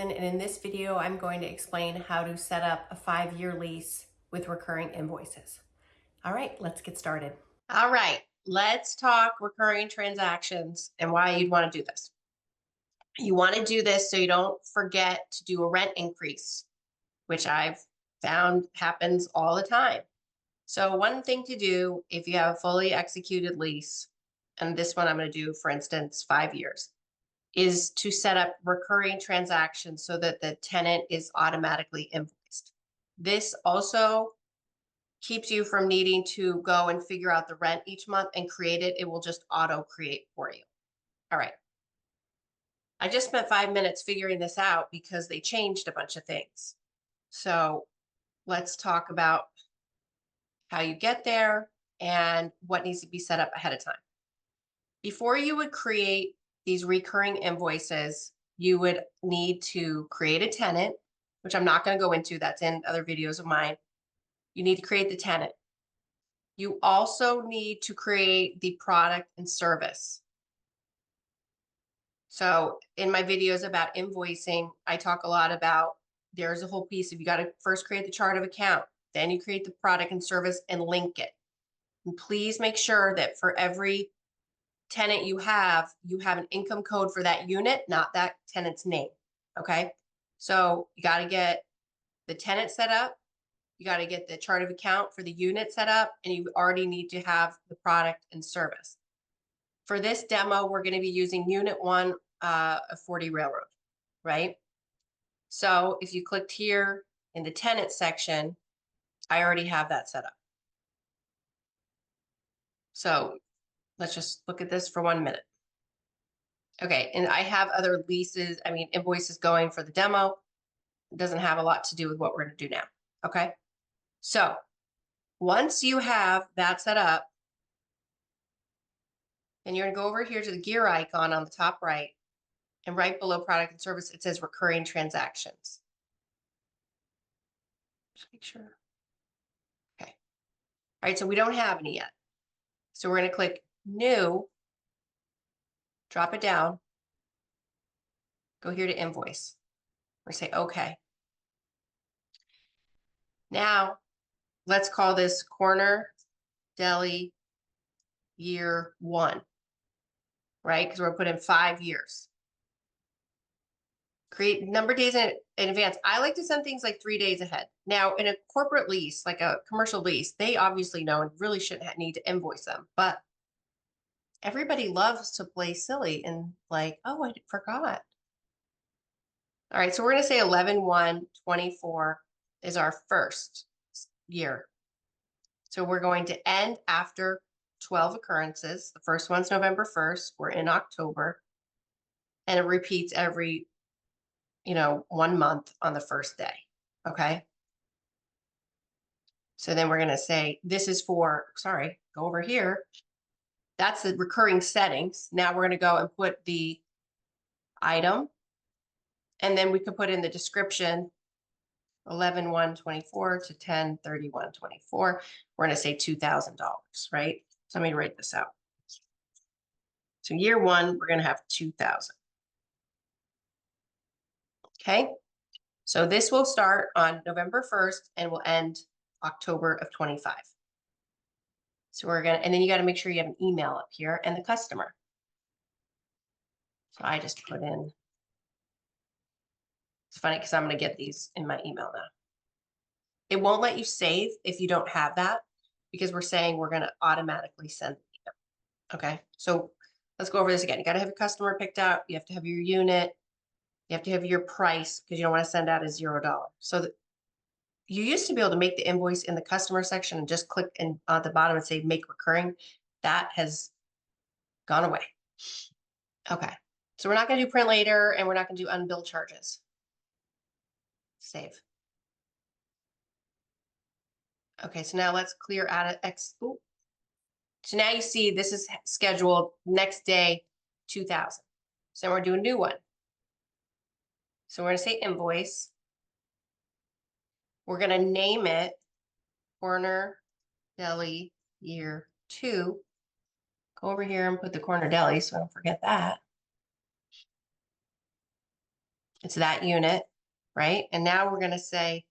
Ellison, and in this video I'm going to explain how to set up a 5-year lease with recurring invoices. All right, let's get started. All right, let's talk recurring transactions and why you'd want to do this. You want to do this so you don't forget to do a rent increase, which I've found happens all the time. So one thing to do if you have a fully executed lease, and this one I'm going to do, for instance, 5 years, is to set up recurring transactions so that the tenant is automatically invoiced. This also keeps you from needing to go and figure out the rent each month and create it. It will just auto create for you. All right. I just spent 5 minutes figuring this out because they changed a bunch of things. So let's talk about how you get there and what needs to be set up ahead of time. Before you would create these recurring invoices, you would need to create a tenant, which I'm not going to go into. That's in other videos of mine. You need to create the tenant. You also need to create the product and service. So in my videos about invoicing, I talk a lot about there's a whole piece of you got to first create the chart of account, then you create the product and service and link it. And please make sure that for every tenant you have an income code for that unit, not that tenant's name. Okay. So you got to get the tenant set up. You got to get the chart of account for the unit set up, and you already need to have the product and service. For this demo, we're going to be using unit 1 of 40 Railroad, right? So if you clicked here in the tenant section, I already have that set up. So let's just look at this for 1 minute. Okay, and I have other invoices going for the demo. It doesn't have a lot to do with what we're going to do now. Okay, so once you have that set up, then you're going to go over here to the gear icon on the top right, and right below product and service, it says recurring transactions. Just make sure. Okay. All right, so we don't have any yet. So we're going to click new, drop it down, go here to invoice. We're going to say okay. Now, let's call this Corner Deli year 1, right? Because we're putting 5 years. Create number days in advance. I like to send things like 3 days ahead. Now, in a corporate lease, like a commercial lease, they obviously know and really shouldn't need to invoice them. But everybody loves to play silly and like, oh, I forgot. All right, so we're going to say 11/1/24 is our first year. So we're going to end after 12 occurrences. The first one's November 1st. We're in October. And it repeats every, 1 month on the first day. Okay. So then we're going to say, this is for, go over here. That's the recurring settings. Now we're going to go and put the item. And then we could put in the description 11/1/24 to 10/31/24. We're going to say $2,000, right? So let me write this out. So year 1, we're going to have 2,000. Okay. So this will start on November 1st and will end October of 25. So we're going to, and then you got to make sure you have an email up here and the customer. So I just put in, it's funny because I'm going to get these in my email now. It won't let you save if you don't have that because we're saying we're going to automatically send the email. Okay. So let's go over this again. You got to have your customer picked out. You have to have your unit. You have to have your price because you don't want to send out a $0. So you used to be able to make the invoice in the customer section and just click in at the bottom and say make recurring. That has gone away. Okay. So we're not going to do print later and we're not going to do unbilled charges. Save. Okay, so now let's clear out of X. Ooh. So now you see this is scheduled next day, 2,000. So we're doing a new one. So we're going to say invoice. We're going to name it Corner Deli year 2. Go over here and put the Corner Deli so I don't forget that. It's that unit, right? And now we're going to say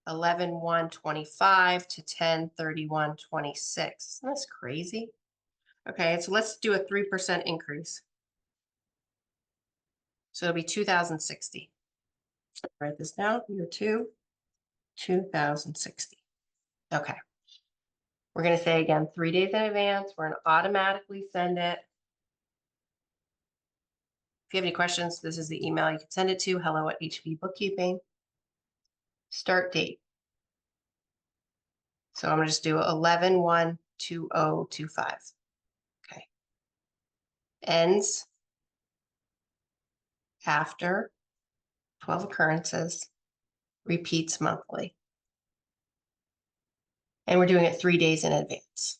11/1/25 to 10/31/26. That's crazy. Okay, so let's do a 3% increase. So it'll be 2060. Write this down. Year 2, 2060. Okay. We're going to say again 3 days in advance. We're going to automatically send it. If you have any questions, this is the email you can send it to, hello@HB Bookkeeping. Start date. So I'm going to just do 11/1/2025. Okay. Ends after 12 occurrences, repeats monthly. And we're doing it 3 days in advance.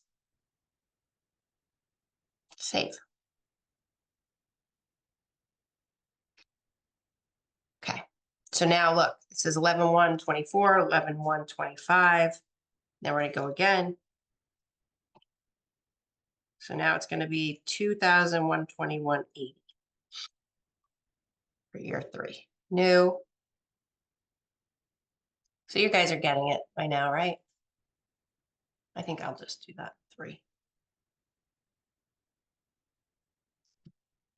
Save. Okay. So now look, it says 11/1/24, 11/1/25. Now we're going to go again. So now it's going to be 2001/21/80 for year 3. New. So you guys are getting it by now, right? I think I'll just do that 3.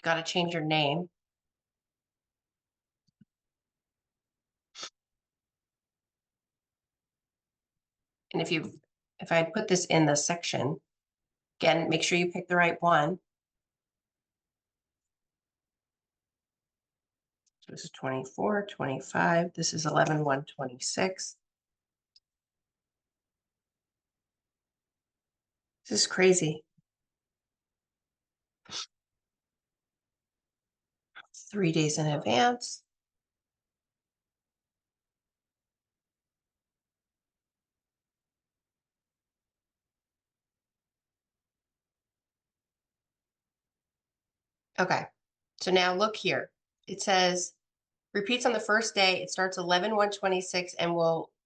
Got to change your name. And if I put this in the section, again, make sure you pick the right one. So this is 24, 25. This is 11/1/26. This is crazy. 3 days in advance. Okay. So now look here. It says repeats on the first day. It starts 11/1/26 and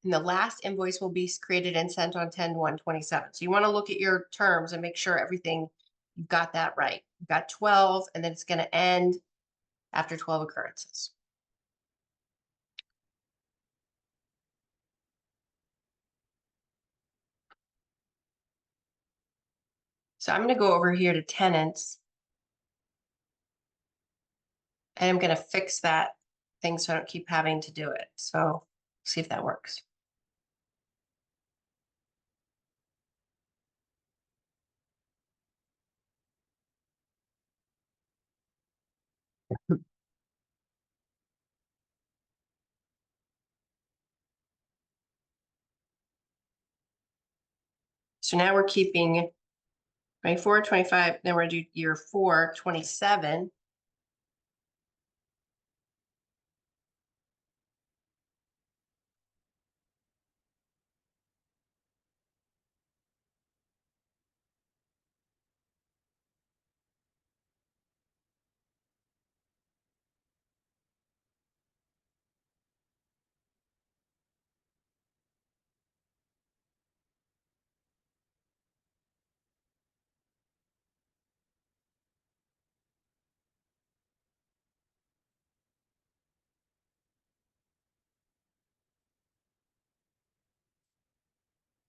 the last invoice will be created and sent on 10/1/27. So you want to look at your terms and make sure everything, you've got that right. You've got 12 and then it's going to end after 12 occurrences. So I'm going to go over here to tenants and I'm going to fix that thing so I don't keep having to do it. So see if that works. So now we're keeping 24, 25, then we're going to do year 4, 27.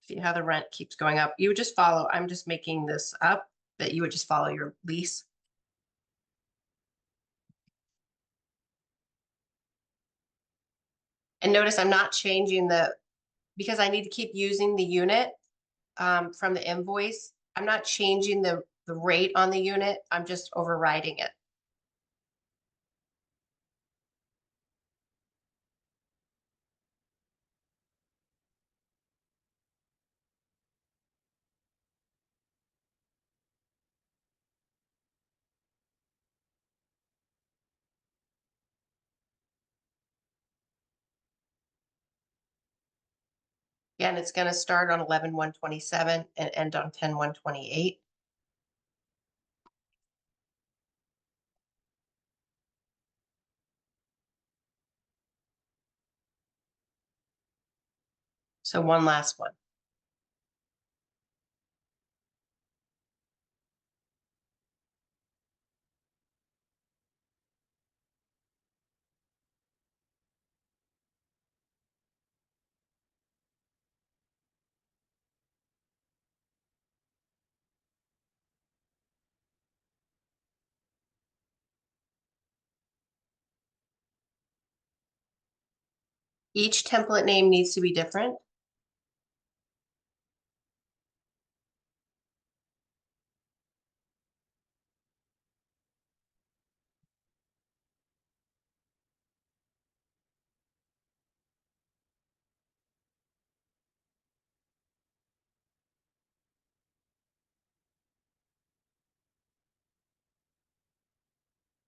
See how the rent keeps going up. You would just follow, I'm just making this up, that you would just follow your lease. And notice I'm not changing because I need to keep using the unit from the invoice. I'm not changing the rate on the unit. I'm just overriding it. Again, it's going to start on 11/1/27 and end on 10/1/28. So one last one. Each template name needs to be different.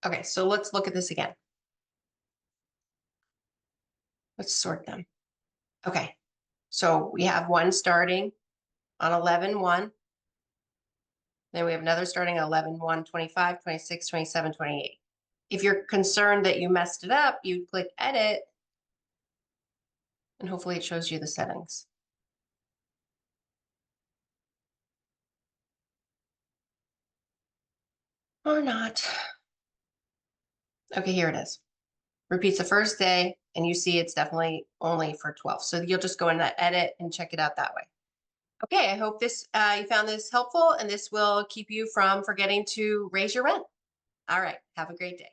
Okay, so let's look at this again. Let's sort them. Okay, so we have one starting on 11/1. Then we have another starting on 11/1, 25, 26, 27, 28. If you're concerned that you messed it up, you click edit and hopefully it shows you the settings. Or not. Okay, here it is. Repeats the first day, and you see it's definitely only for 12. So you'll just go in that edit and check it out that way. Okay, I hope this you found this helpful, and this will keep you from forgetting to raise your rent. All right, have a great day.